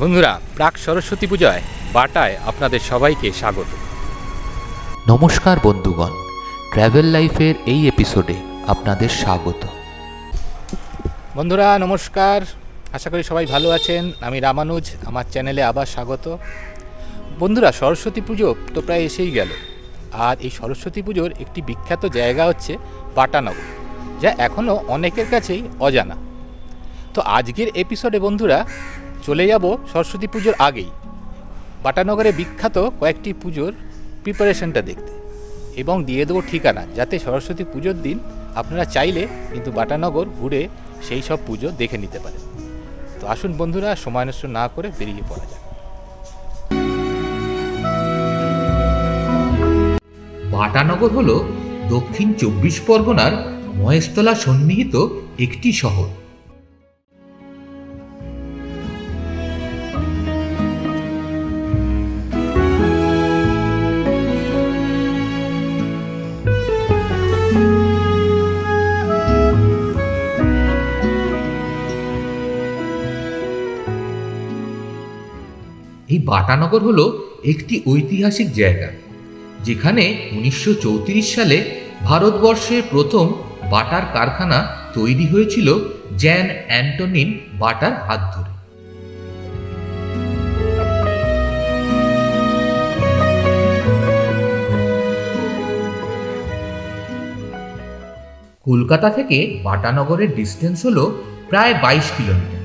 বন্ধুরা, প্রাক সরস্বতী পূজায় বাটায় আপনাদের সবাইকে স্বাগত। নমস্কার বন্ধুগণ, ট্র্যাভেল লাইফের এই এপিসোডে আপনাদের স্বাগত। বন্ধুরা নমস্কার, আশা করি সবাই ভালো আছেন। আমি রামানুজ, আমার চ্যানেলে আবার স্বাগত। বন্ধুরা, সরস্বতী পুজো তো প্রায় এসেই গেল, আর এই সরস্বতী পুজোর একটি বিখ্যাত জায়গা হচ্ছে বাটানগর, যা এখনও অনেকের কাছেই অজানা। তো আজকের এপিসোডে বন্ধুরা চলে যাব সরস্বতী পুজোর আগেই বাটানগরে বিখ্যাত কয়েকটি পুজোর প্রিপারেশনটা দেখতে, এবং দিয়ে দেবো ঠিকানা, যাতে সরস্বতী পুজোর দিন আপনারা চাইলে কিন্তু বাটানগর ঘুরে সেই সব পুজো দেখে নিতে পারেন। তো আসুন বন্ধুরা, সময় নষ্ট না করে বেরিয়ে পড়া যাক। বাটানগর হল দক্ষিণ 24 পরগনার মহেশতলা সন্নিহিত একটি শহর। এই বাটানগর হলো একটি ঐতিহাসিক জায়গা, যেখানে 1934 সালে ভারতবর্ষের প্রথম বাটার কারখানা তৈরি হয়েছিল জ্যান অ্যান্টনিন বাটার হাত ধরে। কলকাতা থেকে বাটানগরের ডিস্টেন্স হলো প্রায় 22 কিলোমিটার।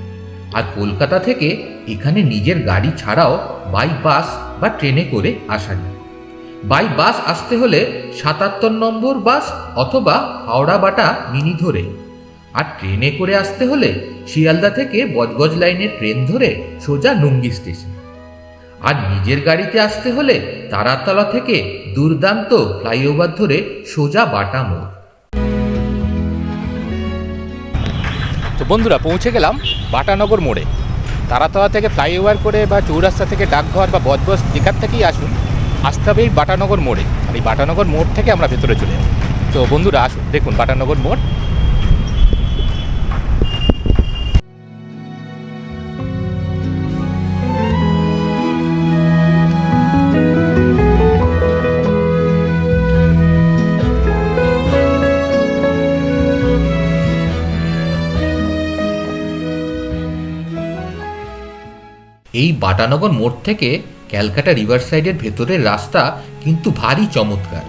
আর কলকাতা থেকে এখানে নিজের গাড়ি ছাড়াও বাই বাস বা ট্রেনে করে আসা যায়। বাই বাস আসতে হলে 77 নম্বর বাস অথবা হাওড়া বাটা মিনি ধরে, আর ট্রেনে করে আসতে হলে শিয়ালদা থেকে বজবজ লাইনের ট্রেন ধরে সোজা নুঙ্গি স্টেশন। আর নিজের গাড়িতে আসতে হলে তারাতলা থেকে দুর্দান্ত ফ্লাইওভার ধরে সোজা বাটা মোড়। তো বন্ধুরা, পৌঁছে গেলাম বাটানগর মোড়ে। তারাতলা থেকে ফ্লাইওভার করে বা চৌরাস্তা থেকে ডাকঘর বা বজবজ যেখান থেকেই আসুন, আসতে হবে এই বাটানগর মোড়ে। আর এই বাটানগর মোড় থেকে আমরা ভেতরে চলে যাব। তো বন্ধুরা আসুন, দেখুন বাটানগর মোড়। এই বাটানগর মোড় থেকে ক্যালকাটা রিভার সাইডের ভেতরের রাস্তা কিন্তু ভারী চমৎকার।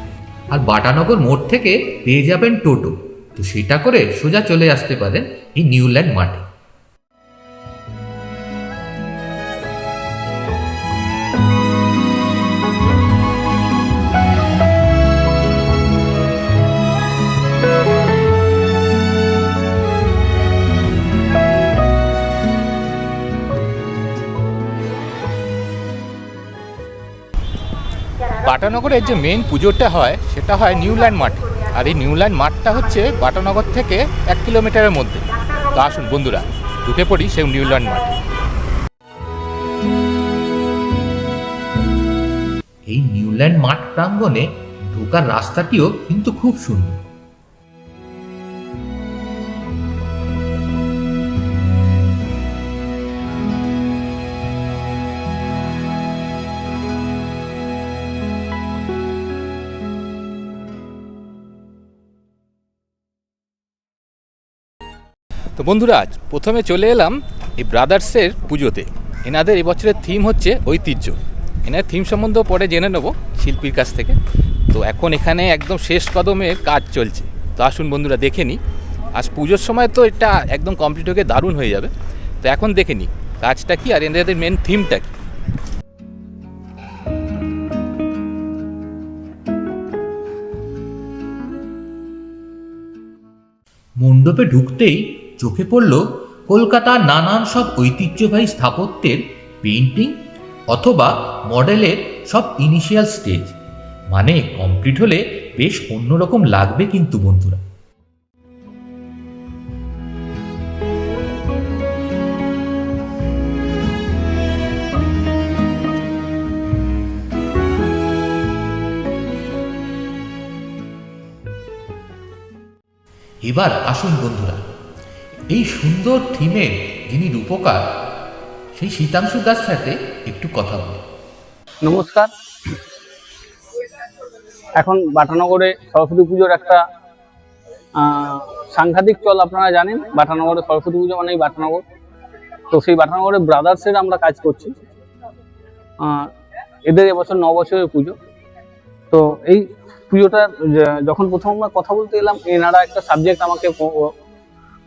আর বাটানগর মোড় থেকে পেয়ে যাবেন টোটো, তো সেটা করে সোজা চলে আসতে পারেন এই নিউল্যান্ড মাঠে। বাটানগরের যে মেন পুজোটা হয় সেটা হয় নিউল্যান্ড মাঠে। আর এই নিউল্যান্ড মাঠটা হচ্ছে বাটানগর থেকে 1 কিলোমিটারের মধ্যে। তো আসুন বন্ধুরা, ঢুকে পড়ি সেই নিউল্যান্ড মাঠে। এই নিউল্যান্ড মাঠ প্রাঙ্গণে ঢোকার রাস্তাটিও কিন্তু খুব সুন্দর। তো বন্ধুরা, আজ প্রথমে চলে এলাম এই ব্রাদার্সের পুজোতে। এনাদের এবছরের থিম হচ্ছে ঐতিহ্য। এনার থিম সম্বন্ধেও পরে জেনে নেব শিল্পীর কাছ থেকে। তো এখন এখানে একদম শেষ কদমে কাজ চলছে। তো আসুন বন্ধুরা দেখে নিই। আজ পুজোর সময় তো এটা একদম কমপ্লিট হয়ে দারুণ হয়ে যাবে। তো এখন দেখে নিই কাজটা কি আর এনাদের মেন থিমটা কি। মণ্ডপে ঢুকতেই চোখে পড়ল কলকাতার নানান সব ঐতিহ্যবাহী স্থাপত্যের পেইন্টিং অথবা মডেলের সব ইনিশিয়াল স্টেজ। মানে কমপ্লিট হলে বেশ অন্যরকম লাগবে কিন্তু বন্ধুরা। এবার আসুন বন্ধুরা, এই সুন্দর থিমের যিনি রূপকার সেই শীতাংশু দাস সাথে একটু কথা বলি। নমস্কার। এখন বাটানগরে সরস্বতী পুজোর একটা সাংঘাতিক চল, আপনারা জানেন। বাটানগরে সরস্বতী পুজো মানেই বাটানগর। তো সেই বাটানগরে ব্রাদার্সের আমরা কাজ করছি। এদের এবছর 9 বছরের পুজো। তো এই পুজোটা যখন প্রথম আমরা কথা বলতে এলাম, এনারা একটা সাবজেক্ট আমাকে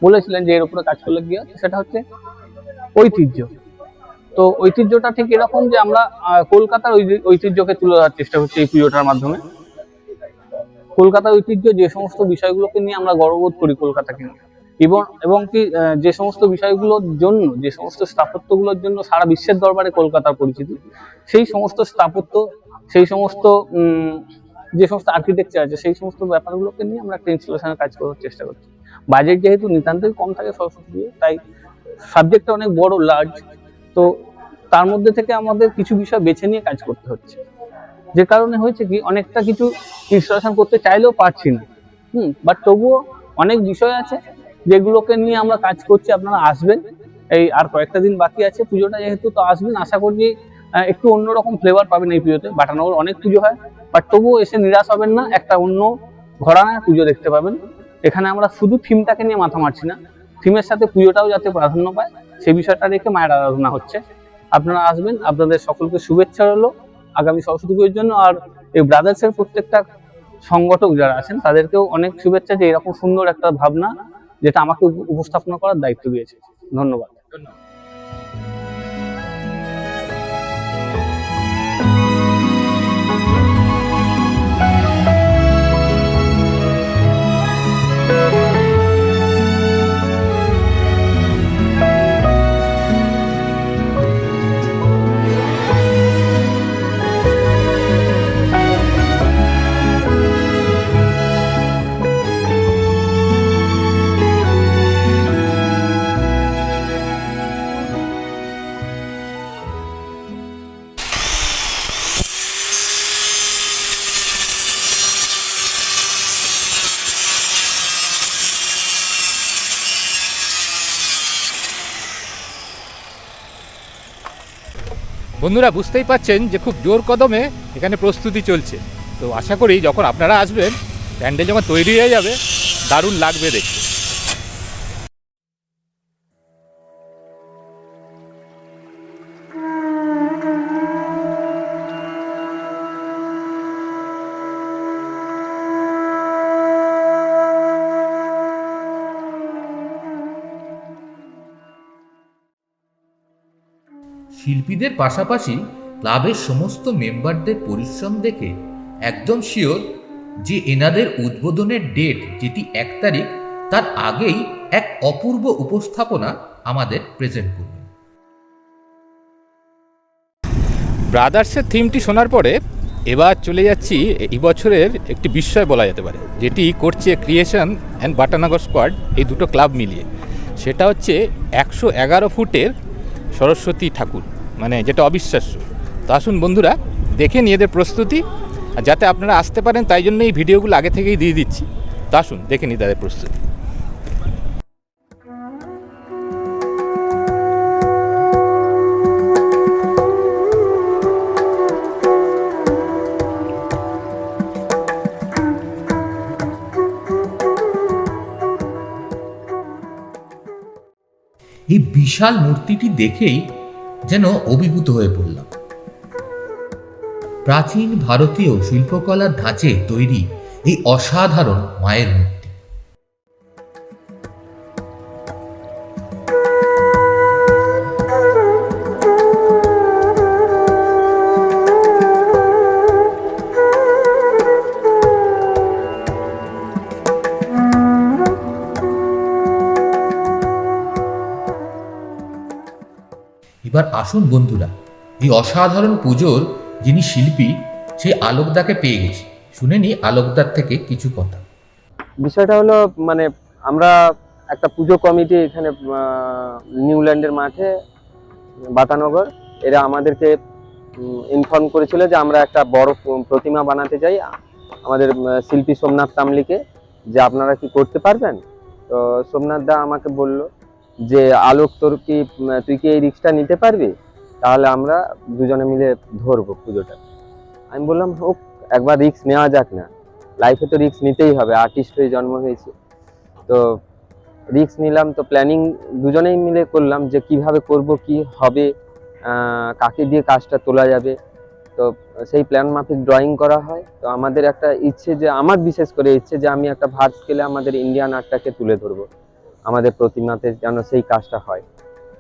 বলেছিলেন যে এর উপরে কাজ করলে গিয়ে, সেটা হচ্ছে ঐতিহ্য। তো ঐতিহ্যটা ঠিক এরকম যে আমরা কলকাতার ঐতিহ্যকে তুলে ধরার চেষ্টা করছি এই পুজোটার মাধ্যমে। কলকাতার ঐতিহ্য, যে সমস্ত বিষয়গুলোকে নিয়ে আমরা গর্ববোধ করি কলকাতাকে নিয়ে, এবং কি যে সমস্ত বিষয়গুলোর জন্য, যে সমস্ত স্থাপত্যগুলোর জন্য সারা বিশ্বের দরবারে কলকাতার পরিচিতি, সেই সমস্ত স্থাপত্য, সেই সমস্ত যে সমস্ত আর্কিটেকচার আছে, সেই সমস্ত ব্যাপারগুলোকে নিয়ে আমরা একটা ইনস্টলেশনের কাজ করার চেষ্টা করছি। বাজেট যেহেতু নিতান্তই কম থাকে সরস্বতী পুজো, তাই সাবজেক্টটা অনেক বড়, লার্জ। তো তার মধ্যে থেকে আমাদের কিছু বিষয় বেছে নিয়ে কাজ করতে হচ্ছে, যে কারণে হয়েছে কি অনেকটা কিছু ইনস্টলেশন করতে চাইলেও পারছি না। বাট তবুও অনেক বিষয় আছে যেগুলোকে নিয়ে আমরা কাজ করছি। আপনারা আসবেন, এই আর কয়েকটা দিন বাকি আছে পুজোটা যেহেতু, তো আসবেন। আশা করি একটু অন্যরকম ফ্লেভার পাবেন এই পুজোতে। বাটানগর অনেক পুজো হয়, বাট তবুও এসে নিরাশ হবেন না, একটা অন্য ঘরানার পুজো দেখতে পাবেন। এখানে আমরা শুধু থিমটাকে নিয়ে মাথা মারছি না, থিমের সাথে পুজোটাও যাতে প্রাধান্য পায় সেই বিষয়টা রেখে মায়ের আরাধনা হচ্ছে। আপনারা আসবেন, আপনাদের সকলকে শুভেচ্ছা রইলো আগামী সরস্বতী পুজোর জন্য। আর এই ব্রাদার্সের প্রত্যেকটা সংগঠক যারা আছেন তাদেরকেও অনেক শুভেচ্ছা, যে এরকম সুন্দর একটা ভাবনা যেটা আমাকে উপস্থাপনা করার দায়িত্ব দিয়েছে। ধন্যবাদ। বন্ধুরা বুঝতেই পাচ্ছেন যে খুব জোর কদমে এখানে প্রস্তুতি চলছে। তো আশা করি যখন আপনারা আসবেন, প্যান্ডেল যখন তৈরি হয়ে যাবে, দারুণ লাগবে দেখতে। শিল্পীদের পাশাপাশি ক্লাবের সমস্ত মেম্বারদের পরিশ্রম দেখে একদম শিওর যে এনাদের উদ্বোধনের ডেট যেটি 1 তারিখ, তার আগেই এক অপূর্ব উপস্থাপনা আমাদের প্রেজেন্ট করবে। ব্রাদার্সের থিমটি শোনার পরে এবার চলে যাচ্ছি এই বছরের একটি বিস্ময় বলা যেতে পারে, যেটি করছে ক্রিয়েশন অ্যান্ড বাটানগর স্কোয়াড, এই দুটো ক্লাব মিলিয়ে। সেটা হচ্ছে 111 ফুটের সরস্বতী ঠাকুর, মানে যেটা অবিশ্বাস্য। তো আসুন বন্ধুরা দেখে নিয়ে এদের প্রস্তুতি, আর যাতে আপনারা আসতে পারেন তাই জন্য এই ভিডিওগুলো আগে থেকেই দিয়ে দিচ্ছি। তো আসুন দেখে নিই তাদের প্রস্তুতি। এই বিশাল মূর্তিটি দেখেই যেন অভিভূত হয়ে পড়লাম। প্রাচীন ভারতীয় শিল্পকলার ধাঁচে তৈরি এই অসাধারণ মায়ের মূর্তি। এবার আসুন বন্ধুরা, এই অসাধারণ পুজোর যিনি শিল্পী সেই আলোকদাকে পেয়ে গেছি। শুনে নি আলোকদার থেকে কিছু কথা। বিষয়টা হলো, মানে আমরা একটা পুজো কমিটি এখানে নিউল্যান্ডের মাঠে বাটানগর, এরা আমাদেরকে ইনফর্ম করেছিল যে আমরা একটা বড় প্রতিমা বানাতে চাই আমাদের শিল্পী সোমনাথ তামলিকে, যে আপনারা কি করতে পারবেন। তো সোমনাথ দা আমাকে বলল যে আলোক তুই কি এই রিস্কটা নিতে পারবি, তাহলে আমরা দুজনে মিলে ধরবো পুজোটা। আমি বললাম হোক, একবার রিস্ক নেওয়া যাক না, লাইফে তো রিস্ক নিতেই হবে, আর্টিস্ট হয়ে জন্ম হয়েছে। তো রিস্ক নিলাম, তো প্ল্যানিং দুজনেই মিলে করলাম যে কিভাবে করব, কি হবে, কাকে দিয়ে কাজটা তোলা যাবে। তো সেই প্ল্যান মাফিক ড্রয়িং করা হয়। তো আমাদের একটা ইচ্ছে, যে আমার বিশেষ করে ইচ্ছে যে আমি একটা ভার্ট স্কেলে আমাদের ইন্ডিয়ান আর্টটাকে তুলে ধরবো, আমাদের প্রতিমাতে যেন সেই কাজটা হয়।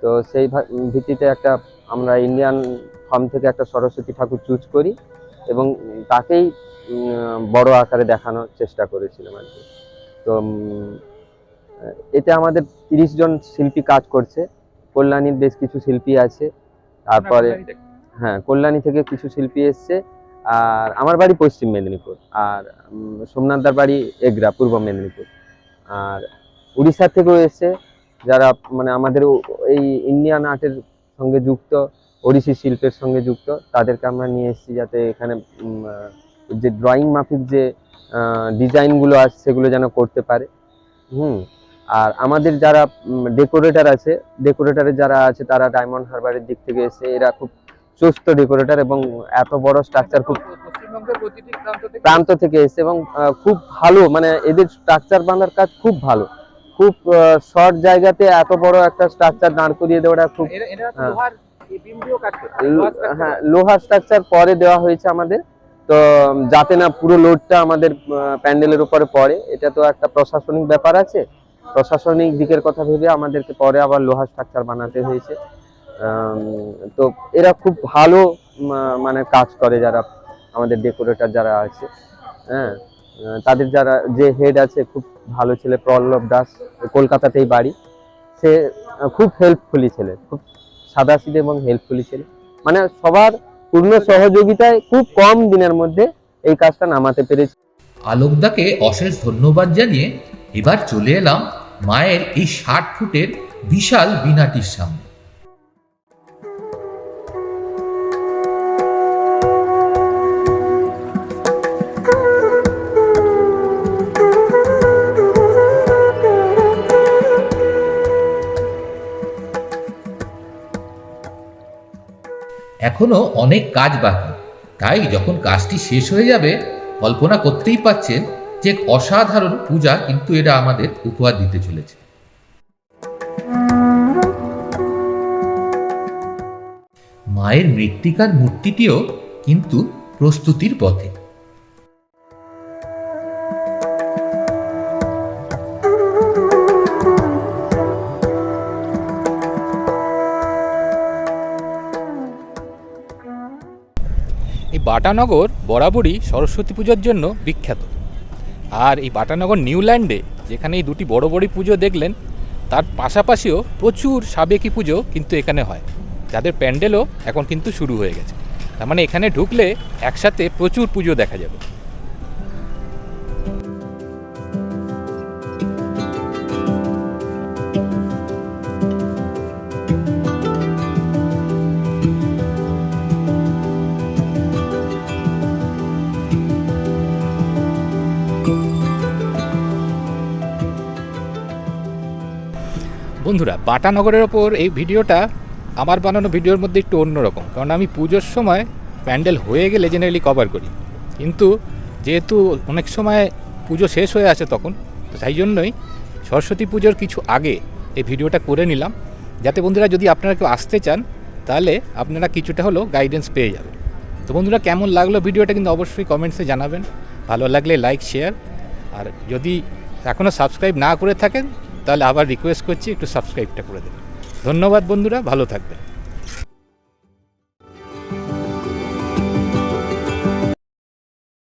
তো সেই ভিত্তিতে আমরা ইন্ডিয়ান ফর্ম থেকে একটা সরস্বতী ঠাকুর চুজ করি এবং তাকেই বড় আকারে দেখানোর চেষ্টা করেছিলাম আর কি। তো এতে আমাদের 30 জন শিল্পী কাজ করছে। কল্যাণীর বেশ কিছু শিল্পী আছে, তারপরে হ্যাঁ কল্যাণী থেকে কিছু শিল্পী এসছে, আর আমার বাড়ি পশ্চিম মেদিনীপুর, আর সোমনাথদার বাড়ি এগরা পূর্ব মেদিনীপুর, আর উড়িষ্যা থেকেও এসছে যারা মানে আমাদের এই ইন্ডিয়ান আর্টের সঙ্গে যুক্ত, ওড়িশি শিল্পের সঙ্গে যুক্ত, তাদেরকে আমরা নিয়ে এসেছি যাতে এখানে যে ড্রয়িং মাফিক যে ডিজাইনগুলো আছে সেগুলো যেন করতে পারে। আর আমাদের যারা ডেকোরেটর আছে, ডেকোরেটরের যারা আছে তারা ডায়মন্ড হারবারের দিক থেকে এসে, এরা খুব সুস্থ ডেকোরেটর এবং এত বড় স্ট্রাকচার খুব প্রান্ত থেকে এসে, এবং খুব ভালো, মানে এদের স্ট্রাকচার বাঁধার কাজ খুব ভালো, খুব শর্ট জায়গাতে এত বড় একটা স্ট্রাকচার দাঁড় করিয়ে দেওয়াটা খুব, হ্যাঁ লোহার স্ট্রাকচার পরে দেওয়া হয়েছে আমাদের, তো যাতে না পুরো লোডটা আমাদের প্যান্ডেলের উপরে পড়ে। এটা তো একটা প্রশাসনিক ব্যাপার আছে, প্রশাসনিক দিকের কথা ভেবে আমাদেরকে পরে আবার লোহার স্ট্রাকচার বানাতে হয়েছে। তো এরা খুব ভালো মানে কাজ করে, যারা আমাদের ডেকোরেটর যারা আছে, হ্যাঁ তাদের যারা যে হেড আছে খুব ভালো ছেলে, প্রল্লব দাস, কলকাতাতেই বাড়ি। সে খুব হেল্পফুলি ছেলে, খুব সাদাসিধে এবং হেল্পফুলি ছেলে, মানে সবার পূর্ণ সহযোগিতায় খুব কম দিনের মধ্যে এই কাজটা নামাতে পেরেছি। আলোকদাকে অশেষ ধন্যবাদ জানিয়ে এবার চলে এলাম মায়ের এই 60 ফুটের বিশাল বীণাটির সামনে। এখনো অনেক কাজ বাকি, তাই যখন কাজটি শেষ হয়ে যাবে কল্পনা করতেই পারছেন যে অসাধারণ পূজা কিন্তু এরা আমাদের উপহার দিতে চলেছে। মায়ের মৃত্তিকার মূর্তিটিও কিন্তু প্রস্তুতির পথে। এই বাটানগর বরাবরই সরস্বতী পূজার জন্য বিখ্যাত। আর এই বাটানগর নিউল্যান্ডে যেখানে এই দুটি বড় বড় পুজো দেখলেন, তার পাশাপাশিও প্রচুর সাবেকি পুজো কিন্তু এখানে হয়, যাদের প্যান্ডেলও এখন কিন্তু শুরু হয়ে গেছে। তার মানে এখানে ঢুকলে একসাথে প্রচুর পুজো দেখা যাবে। বন্ধুরা, বাটানগরের ওপর এই ভিডিওটা আমার বানানো ভিডিওর মধ্যে একটু অন্যরকম, কারণ আমি পুজোর সময় প্যান্ডেল হয়ে গেলে জেনারেলি কভার করি, কিন্তু যেহেতু অনেক সময় পুজো শেষ হয়ে আসে তখন, তো তাই জন্যই সরস্বতী পুজোর কিছু আগে এই ভিডিওটা করে নিলাম, যাতে বন্ধুরা যদি আপনারা কেউ আসতে চান তাহলে আপনারা কিছুটা হলেও গাইডেন্স পেয়ে যাবেন। তো বন্ধুরা, কেমন লাগলো ভিডিওটা কিন্তু অবশ্যই কমেন্টসে জানাবেন, ভালো লাগলে লাইক শেয়ার, আর যদি এখনও সাবস্ক্রাইব না করে থাকেন তাহলে আবার রিকোয়েস্ট করছি একটু সাবস্ক্রাইবটা করে দেবেন। ধন্যবাদ বন্ধুরা, ভালো থাকবেন।